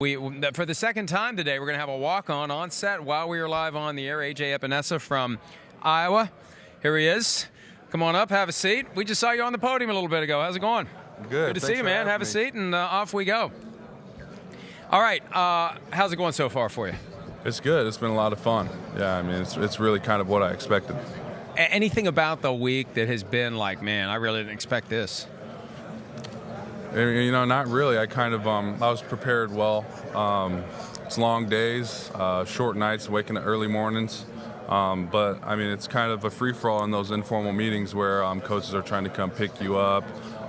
For the second time today, we're going to have a walk-on on set while we are live on the air. AJ Epenesa from Iowa. Here he is. Come on up, have a seat. We just saw you on the podium a little bit ago. How's it going? Good. Good to see you, man. Have a seat, and off we go. All right. How's it going so far for you? It's good. It's been a lot of fun. Yeah, I mean, it's really kind of what I expected. Anything about the week that has been like, man, I really didn't expect this? You know, not really. I kind of I was prepared well. It's long days, short nights, waking up early mornings. But I mean, it's kind of a free-for-all in those informal meetings where coaches are trying to come pick you up.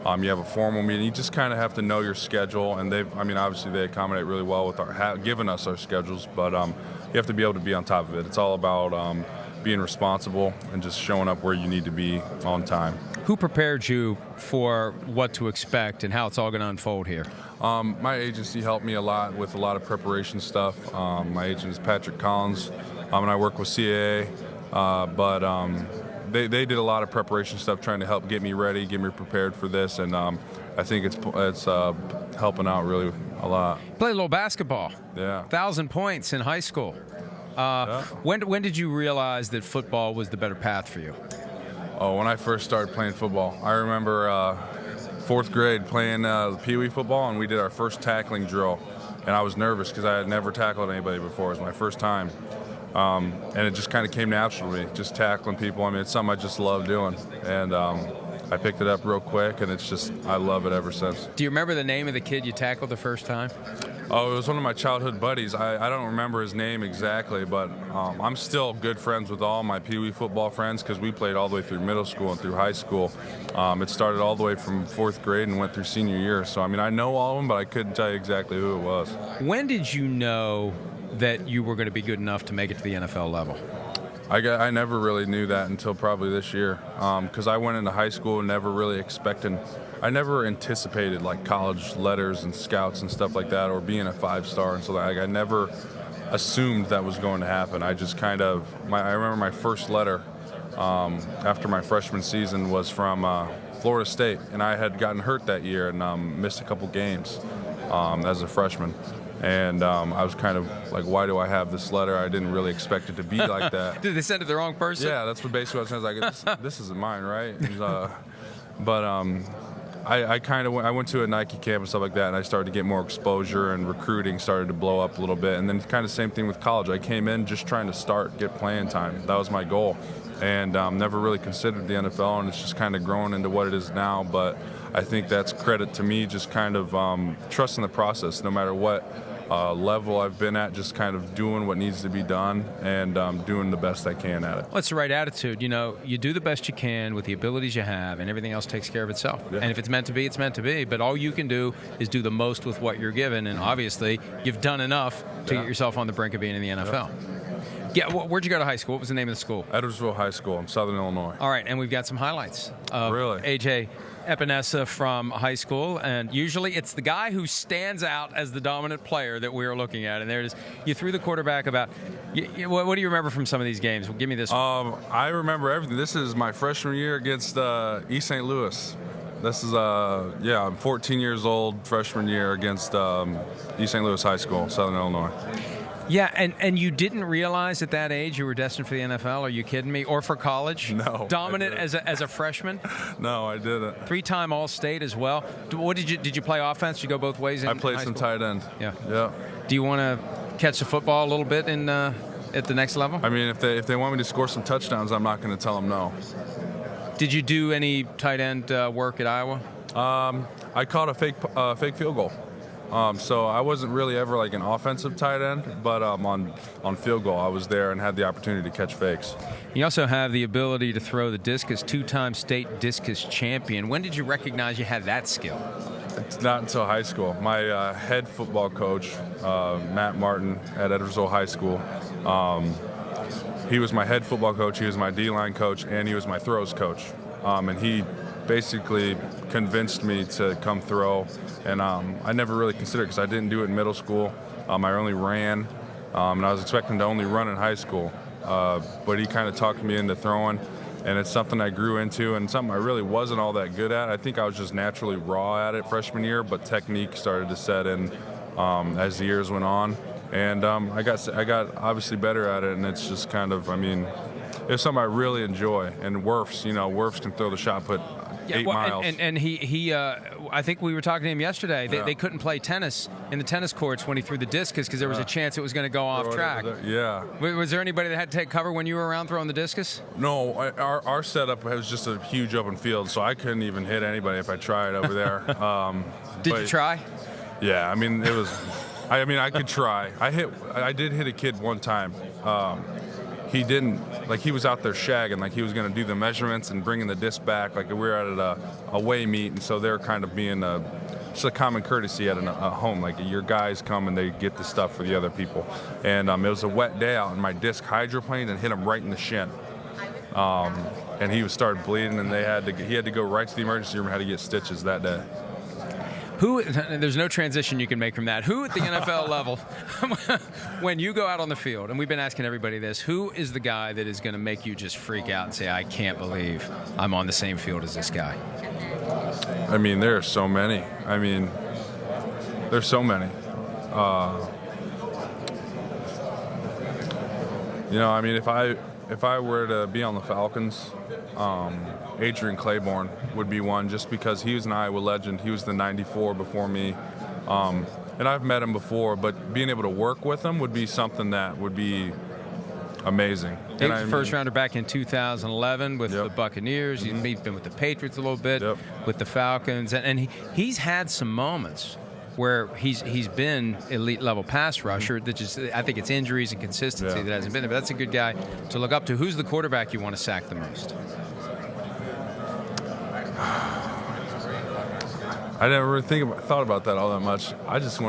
You have a formal meeting. You just kind of have to know your schedule, and obviously they accommodate really well with giving us our schedules. But you have to be able to be on top of it. It's all about being responsible and just showing up where you need to be on time. Who prepared you for what to expect and how it's all going to unfold here? My agency helped me a lot with a lot of preparation stuff. My agent is Patrick Collins, and I work with CAA. They did a lot of preparation stuff trying to help get me ready, get me prepared for this, and I think it's helping out really a lot. Played a little basketball. Yeah. 1,000 points in high school. Yeah. When did you realize that football was the better path for you? Oh, when I first started playing football. I remember fourth grade playing Pee Wee football, and we did our first tackling drill. And I was nervous because I had never tackled anybody before. It was my first time. And it just kind of came natural to me, just tackling people. I mean, it's something I just love doing. And I picked it up real quick, and I love it ever since. Do you remember the name of the kid you tackled the first time? Oh, it was one of my childhood buddies. I don't remember his name exactly, but I'm still good friends with all my Pee Wee football friends because we played all the way through middle school and through high school. It started all the way from fourth grade and went through senior year. So, I mean, I know all of them, but I couldn't tell you exactly who it was. When did you know that you were going to be good enough to make it to the NFL level? I never really knew that until probably this year because I went into high school never really expecting. I never anticipated like college letters and scouts and stuff like that, or being a 5-star and so like I never assumed that was going to happen. I just kind of I remember my first letter after my freshman season was from Florida State, and I had gotten hurt that year and missed a couple games as a freshman. And I was kind of like, why do I have this letter? I didn't really expect it to be like that. Did they send it to the wrong person? Yeah, that's what basically I was like, this isn't mine, right? And, I went to a Nike camp and stuff like that, and I started to get more exposure, and recruiting started to blow up a little bit. And then kind of same thing with college. I came in just trying to get playing time. That was my goal. And never really considered the NFL, and it's just kind of grown into what it is now. But I think that's credit to me, just kind of trusting the process, no matter what level I've been at, just kind of doing what needs to be done and doing the best I can at it. Well, it's the right attitude. You know, you do the best you can with the abilities you have, and everything else takes care of itself. Yeah. And if it's meant to be, it's meant to be. But all you can do is do the most with what you're given, and obviously you've done enough to get yourself on the brink of being in the NFL. Yeah, where'd you go to high school? What was the name of the school? Edwardsville High School in Southern Illinois. All right, and we've got some highlights of really? AJ Epenesa from high school, and usually it's the guy who stands out as the dominant player that we're looking at. And there it is. You threw the quarterback about. What do you remember from some of these games? Give me this one. I remember everything. This is my freshman year against East St. Louis. This is, I'm 14 years old, freshman year against East St. Louis High School, Southern Illinois. Yeah, and you didn't realize at that age you were destined for the NFL? Are you kidding me? Or for college? No. Dominant as a freshman? No, I didn't. 3-time All-State as well. What did you play offense? Did you go both ways? I played some tight end. Yeah. Yeah. Do you want to catch the football a little bit at the next level? I mean, if they want me to score some touchdowns, I'm not going to tell them no. Did you do any tight end work at Iowa? I caught a fake field goal. So I wasn't really ever like an offensive tight end, but on field goal I was there and had the opportunity to catch fakes. You also have the ability to throw the discus, 2-time state discus champion. When did you recognize you had that skill? It's not until high school. My head football coach, Matt Martin at Edwardsville High School, he was my head football coach, he was my D-line coach, and he was my throws coach. And he basically convinced me to come throw, and I never really considered it because I didn't do it in middle school. I only ran, and I was expecting to only run in high school. But he kind of talked me into throwing, and it's something I grew into and something I really wasn't all that good at. I think I was just naturally raw at it freshman year, but technique started to set in as the years went on, and I got obviously better at it, and it's just kind of, I mean, it's something I really enjoy. And Wirfs can throw the shot put 8 miles. And he I think we were talking to him yesterday. They couldn't play tennis in the tennis courts when he threw the discus because there was a chance it was going to go off track. Yeah. Was there anybody that had to take cover when you were around throwing the discus? No, our setup was just a huge open field, so I couldn't even hit anybody if I tried over there. Did you try? Yeah, I mean, it was. I mean, I could try. I did hit a kid one time. He didn't, like, he was out there shagging, like he was going to do the measurements and bringing the disc back, like we were at a weigh meet, and so they're kind of being just a common courtesy at a home, like your guys come and they get the stuff for the other people. And it was a wet day out, and my disc hydroplaned and hit him right in the shin. And he started bleeding, and he had to go right to the emergency room and had to get stitches that day. There's no transition you can make from that. Who at the NFL level, when you go out on the field, and we've been asking everybody this, who is the guy that is going to make you just freak out and say, I can't believe I'm on the same field as this guy? I mean, there are so many. I mean, there's so many. I mean, if I were to be on the Falcons, Adrian Claiborne would be one, just because he was an Iowa legend. He was the 94 before me. And I've met him before, but being able to work with him would be something that would be amazing. He was first rounder back in 2011 with the Buccaneers. Mm-hmm. He's been with the Patriots a little bit, with the Falcons. And he's had some moments where he's been elite level pass rusher. That just, I think it's injuries and consistency that hasn't been there. But that's a good guy to look up to. Who's the quarterback you want to sack the most? I never really thought about that all that much. I just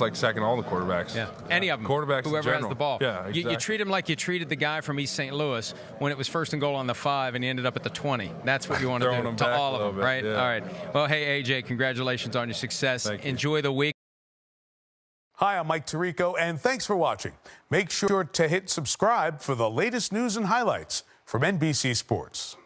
like sacking all the quarterbacks. Yeah, any of them. Quarterbacks, whoever has the ball. Yeah, exactly. You treat him like you treated the guy from East St. Louis when it was first and goal on the 5 and he ended up at the 20. That's what you want to do to all of them, right? Yeah. All right. Well, hey, AJ, congratulations on your success. Thank you. Enjoy the week. Hi, I'm Mike Tirico, and thanks for watching. Make sure to hit subscribe for the latest news and highlights from NBC Sports.